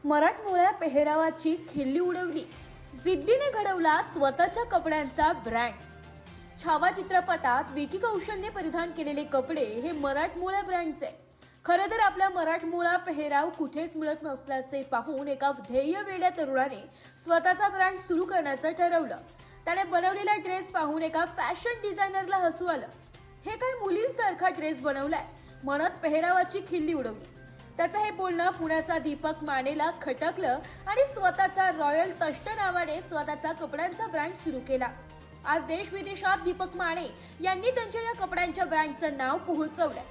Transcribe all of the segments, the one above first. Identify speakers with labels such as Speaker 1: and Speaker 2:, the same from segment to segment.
Speaker 1: मराठमोळ्या पेहरावाची खिल्ली उडवली, जिद्दीने घडवला स्वतःच्या कपड्यांचा ब्रँड। छावा चित्रपटात विकी कौशलने परिधान केलेले कपडे हे मराठमोळ्या ब्रँडचे। खरं तर आपला मराठमोळा पेहराव कुठेच मिळत नसल्याचे पाहून एका ध्येयवेड्या तरुणाने स्वतःचा ब्रँड सुरू करण्याचं ठरवलं। त्याने बनवलेला ड्रेस पाहून एका फॅशन डिझायनरला हसू आलं। हे काय मुलींसारखा ड्रेस बनवलाय म्हणत पेहरावाची खिल्ली उडवली। त्याचं हे बोलणं पुण्याचा दीपक मानेला खटकलं आणि स्वतःचा रॉयल तष्ट नावाने स्वतःचा कपड्यांचा ब्रँड सुरू केला। आज देश विदेशात दीपक माने यांनी त्यांच्या या कपड्यांच्या ब्रँडचं नाव पोहोचवलंय।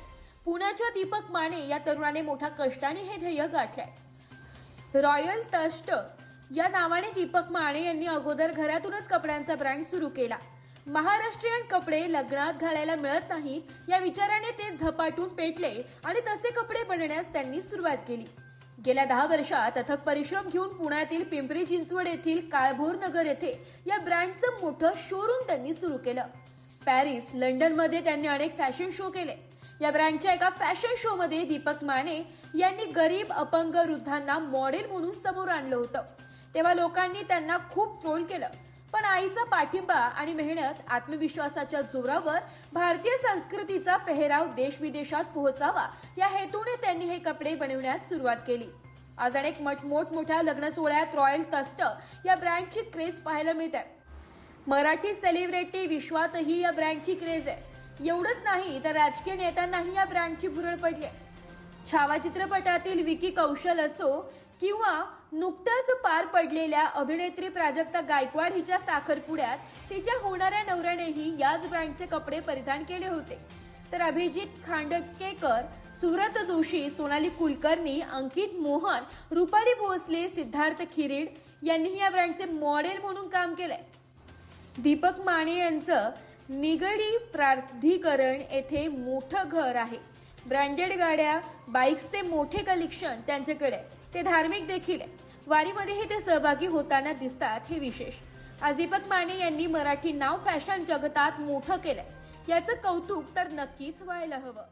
Speaker 1: पुण्याच्या दीपक माने या तरुणाने मोठ्या कष्टाने हे ध्येय गाठलंय। रॉयल तष्ट या नावाने दीपक माने यांनी अगोदर घरातूनच कपड्यांचा ब्रँड सुरू केला। महाराष्ट्रीयन कपडे लग्नात घालायला मिळत नाही या विचाराने ते झपाटून पेटले आणि तसे कपडे बनवण्यास त्यांनी सुरुवात केली। गेल्या 10 वर्षात अथक परिश्रम घेऊन पुण्यातील पिंपरी चिंचवड येथील काळभोर नगर येथे या ब्रँडचं मोठं शोरूम त्यांनी सुरू केलं। पॅरिस, लंडन मध्ये त्यांनी अनेक फॅशन शो केले। या ब्रँडच्या एका फॅशन शो मध्ये दीपक माने यांनी गरीब अपंग वृद्धांना मॉडेल म्हणून समोर आणलं होतं। तेव्हा लोकांनी त्यांना खूप ट्रोल केलं, पण आईचा पाठिंबा आणि मेहनत, आत्मविश्वासाच्या जोरावर भारतीय संस्कृतीचा पेहराव देश विदेशात पोहोचावा या हेतूने त्यांनी हे कपडे बनवण्यास सुरुवात केली। आज अनेक मोठमोठ्या लग्न सोहळ्यात रॉयल तष्ट या ब्रँडची क्रेज पाहायला मिळते। मराठी सेलिब्रिटी विश्वातही या ब्रँडची क्रेज आहे। एवढंच नाही तर राजकीय नेत्यांनाही या ब्रँडची भुरळ पडली आहे। छावा चित्रपटातील विकी कौशल असो किंवा नुकत्याच पार पडलेल्या अभिनेत्री प्राजक्ता गायकवाड हिच्या साखरपुड्यात तिच्या होणाऱ्या नवऱ्यानेही याच ब्रँडचे कपडे परिधान केले होते। तर अभिजित खांडकेकर, सुव्रत जोशी, सोनाली कुलकर्णी, अंकित मोहन, रुपाली भोसले, सिद्धार्थ खिरीड यांनीही या ब्रँडचे मॉडेल म्हणून काम केलंय। दीपक माने यांचं निगडी प्राधिकरण येथे मोठं घर आहे। ब्रँडेड गाड्या, बाईक्सचे मोठे कलेक्शन त्यांच्याकडे आहे। ते धार्मिक देखील आहे। वारीमध्येही ते सहभागी होताना दिसतात, हे विशेष। आज दीपक माने यांनी मराठी नाव फॅशन जगतात मोठं केलंय, याचं कौतुक तर नक्कीच व्हायला हवं।